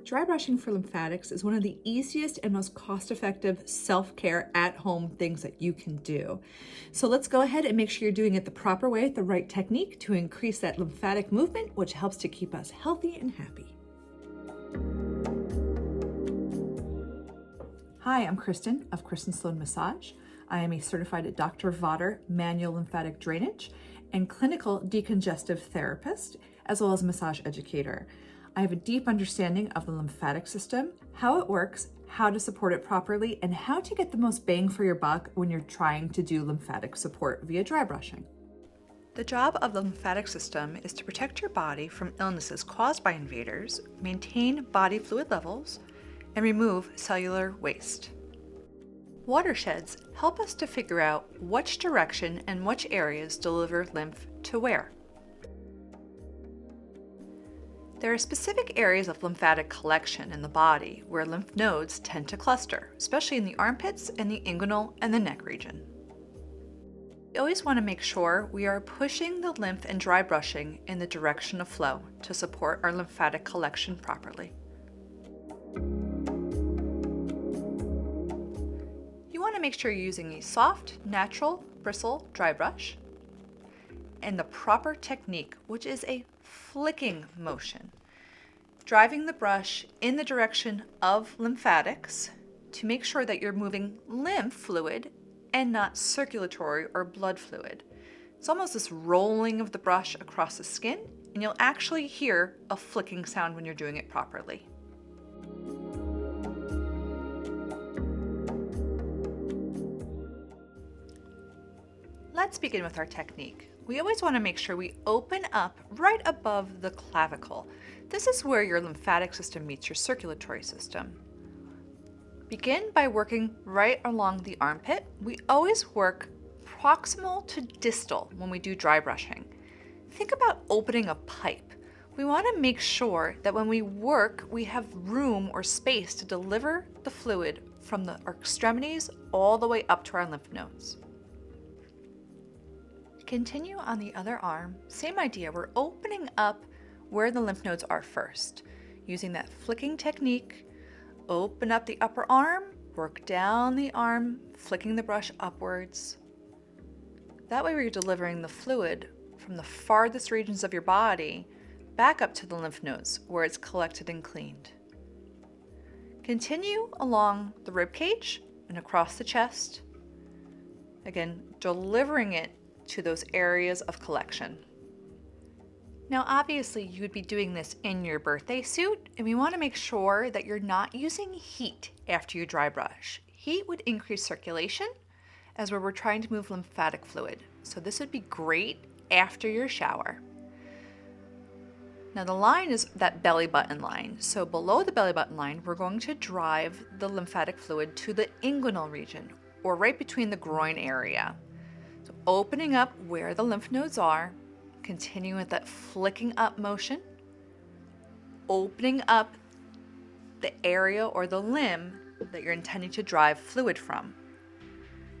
Dry brushing for lymphatics is one of the easiest and most cost-effective self-care at-home things that you can do. So let's go ahead and make sure you're doing it the proper way, the right technique to increase that lymphatic movement, which helps to keep us healthy and happy. Hi, I'm Kristen of Kristen Sloan Massage. I am a certified Dr. Vodder manual lymphatic drainage and clinical decongestive therapist, as well as a massage educator. I have a deep understanding of the lymphatic system, how it works, how to support it properly, and how to get the most bang for your buck when you're trying to do lymphatic support via dry brushing. The job of the lymphatic system is to protect your body from illnesses caused by invaders, maintain body fluid levels, and remove cellular waste. Watersheds help us to figure out which direction and which areas deliver lymph to where. There are specific areas of lymphatic collection in the body where lymph nodes tend to cluster, especially in the armpits and the inguinal and the neck region. We always want to make sure we are pushing the lymph and dry brushing in the direction of flow to support our lymphatic collection properly. You want to make sure you're using a soft, natural, bristle dry brush and the proper technique, which is a flicking motion, driving the brush in the direction of lymphatics to make sure that you're moving lymph fluid and not circulatory or blood fluid. It's almost this rolling of the brush across the skin, and you'll actually hear a flicking sound when you're doing it properly. Let's begin with our technique. We always want to make sure we open up right above the clavicle. This is where your lymphatic system meets your circulatory system. Begin by working right along the armpit. We always work proximal to distal when we do dry brushing. Think about opening a pipe. We want to make sure that when we work, we have room or space to deliver the fluid from our extremities all the way up to our lymph nodes. Continue on the other arm. Same idea, we're opening up where the lymph nodes are first. Using that flicking technique, open up the upper arm, work down the arm, flicking the brush upwards. That way you're delivering the fluid from the farthest regions of your body back up to the lymph nodes where it's collected and cleaned. Continue along the rib cage and across the chest. Again, delivering it to those areas of collection. Now obviously you would be doing this in your birthday suit, and we want to make sure that you're not using heat after you dry brush. Heat would increase circulation as we're trying to move lymphatic fluid. So this would be great after your shower. Now the line is that belly button line. So below the belly button line, we're going to drive the lymphatic fluid to the inguinal region, or right between the groin area. So opening up where the lymph nodes are, continuing with that flicking up motion, opening up the area or the limb that you're intending to drive fluid from.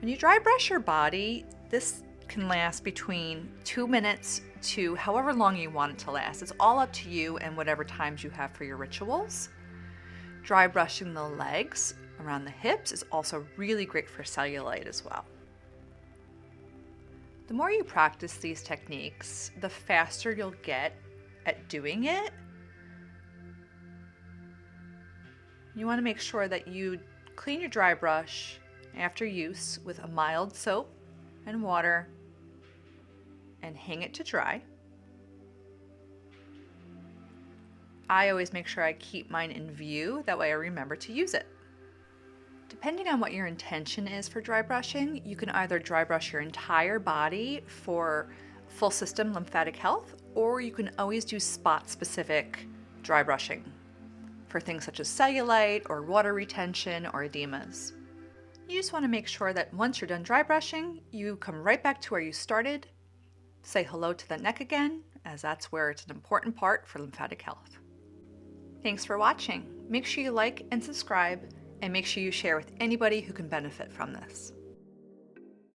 When you dry brush your body, this can last between 2 minutes to however long you want it to last. It's all up to you and whatever times you have for your rituals. Dry brushing the legs around the hips is also really great for cellulite as well. The more you practice these techniques, the faster you'll get at doing it. You want to make sure that you clean your dry brush after use with a mild soap and water and hang it to dry. I always make sure I keep mine in view, that way I remember to use it. Depending on what your intention is for dry brushing, you can either dry brush your entire body for full system lymphatic health, or you can always do spot-specific dry brushing for things such as cellulite or water retention or edemas. You just want to make sure that once you're done dry brushing, you come right back to where you started, say hello to the neck again, as that's where it's an important part for lymphatic health. Thanks for watching. Make sure you like and subscribe, and make sure you share with anybody who can benefit from this.